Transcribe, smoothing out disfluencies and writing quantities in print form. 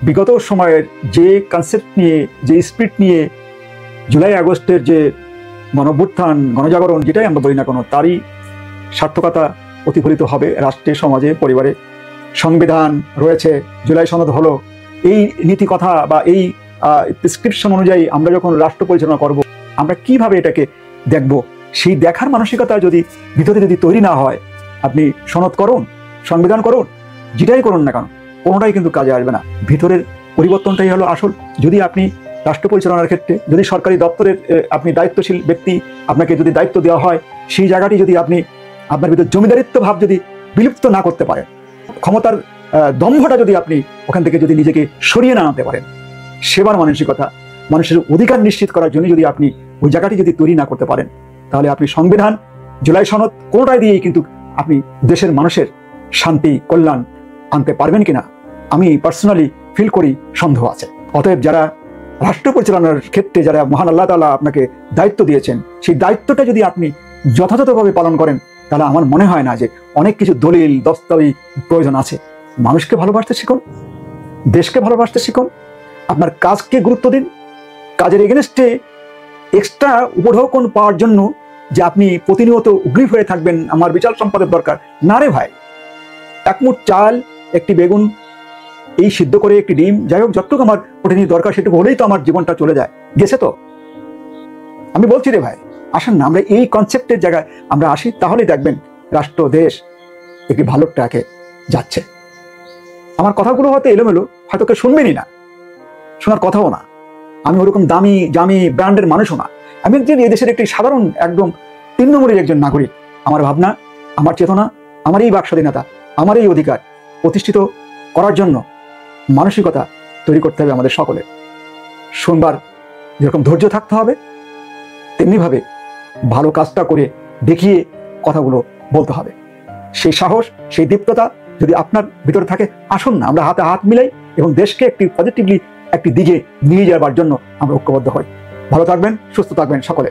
বিগত সময়ের যে কনসেপ্ট নিয়ে, যে স্পিরিট নিয়ে জুলাই আগস্টের যে গণঅভ্যুত্থান, গণজাগরণ, যেটাই আমরা বলি না কেন, তারই সার্থকতা প্রতিফলিত হবে রাষ্ট্রে, সমাজে, পরিবারে। সংবিধান রয়েছে, জুলাই সনদ হলো, এই নীতি কথা বা এই প্রেসক্রিপশন অনুযায়ী আমরা যখন রাষ্ট্র পরিচালনা করব, আমরা কিভাবে এটাকে দেখব, সেই দেখার মানসিকতা যদি ভিতরে যদি তৈরি না হয়, আপনি সনদ করুন, সংবিধান করুন, যেটাই করুন না কেন, কোনোটাই কিন্তু কাজে আসবে না। ভিতরের পরিবর্তনটাই হলো আসল। যদি আপনি রাষ্ট্র পরিচালনার ক্ষেত্রে, যদি সরকারি দপ্তরের আপনি দায়িত্বশীল ব্যক্তি, আপনাকে যদি দায়িত্ব দেওয়া হয়, সেই জায়গাটি যদি আপনি আপনার ভিতরে জমিদারিত্ব ভাব যদি বিলুপ্ত না করতে পারেন, ক্ষমতার দম্ভটা যদি আপনি ওখান থেকে যদি নিজেকে সরিয়ে না আনতে পারেন, সেবার মানসিকতা, মানুষের অধিকার নিশ্চিত করার জন্য যদি আপনি ওই জায়গাটি যদি তৈরি না করতে পারেন, তাহলে আপনি সংবিধান, জুলাই সনদ কোনোটাই দিয়েই কিন্তু আপনি দেশের মানুষের শান্তি, কল্যাণ আনতে পারবেন কিনা আমি পার্সোনালি ফিল করি সন্দেহ আছে। অতএব যারা রাষ্ট্র পরিচালনার ক্ষেত্রে যারা মহান আল্লাহ তাআলা আপনাকে দায়িত্ব দিয়েছেন, সেই দায়িত্বটা যদি আপনি যথাযথভাবে পালন করেন, তাহলে আমার মনে হয় না যে অনেক কিছু দলিল দস্তাবেজ প্রয়োজন আছে। মানুষকে ভালোবাসতে শিখুন, দেশকে ভালোবাসতে শিখুন, আপনার কাজকে গুরুত্ব দিন। কাজের এগেনস্টে এক্সট্রা উপঢৌকন পাওয়ার জন্য যে আপনি প্রতিনিয়ত উগ্রীব হয়ে থাকবেন, আমার বিশাল সম্পদের দরকার, না রে ভাই। এক মুঠ চাল, একটি বেগুন, এই সিদ্ধ করে একটি ডিম, যাই হোক, যতটুকু আমার প্রোটিনের দরকার সেটুকু হলেই তো আমার জীবনটা চলে যায়, গেছে তো। আমি বলছি রে ভাই, আসেন না আমরা এই কনসেপ্টের জায়গায় আমরা আসি, তাহলেই দেখবেন রাষ্ট্র, দেশ একটি ভালো ট্র্যাকে যাচ্ছে। আমার কথাগুলো হয়তো এলোমেলো, হয়তো কেউ শুনবেনই না, শোনার কথাও না। আমি ওরকম দামি জামি ব্র্যান্ডের মানুষও না। আমি একজন এই দেশের একটি সাধারণ একদম 3 নম্বরের একজন নাগরিক। আমার ভাবনা, আমার চেতনা, আমার এই বাক স্বাধীনতা, আমার এই অধিকার প্রতিষ্ঠিত করার জন্য মানসিকতা তৈরি করতে হবে আমাদের সকলের। শুনবার যেরকম ধৈর্য থাকতে হবে, তেমনিভাবে ভালো কাজটা করে দেখিয়ে কথাগুলো বলতে হবে। সেই সাহস, সেই দীপ্ততা যদি আপনার ভিতরে থাকে, আসুন না আমরা হাতে হাত মিলাই এবং দেশকে একটি পজিটিভলি একটি দিকে নিয়ে যাবার জন্য আমরা ঐক্যবদ্ধ হই। ভালো থাকবেন, সুস্থ থাকবেন সকলে।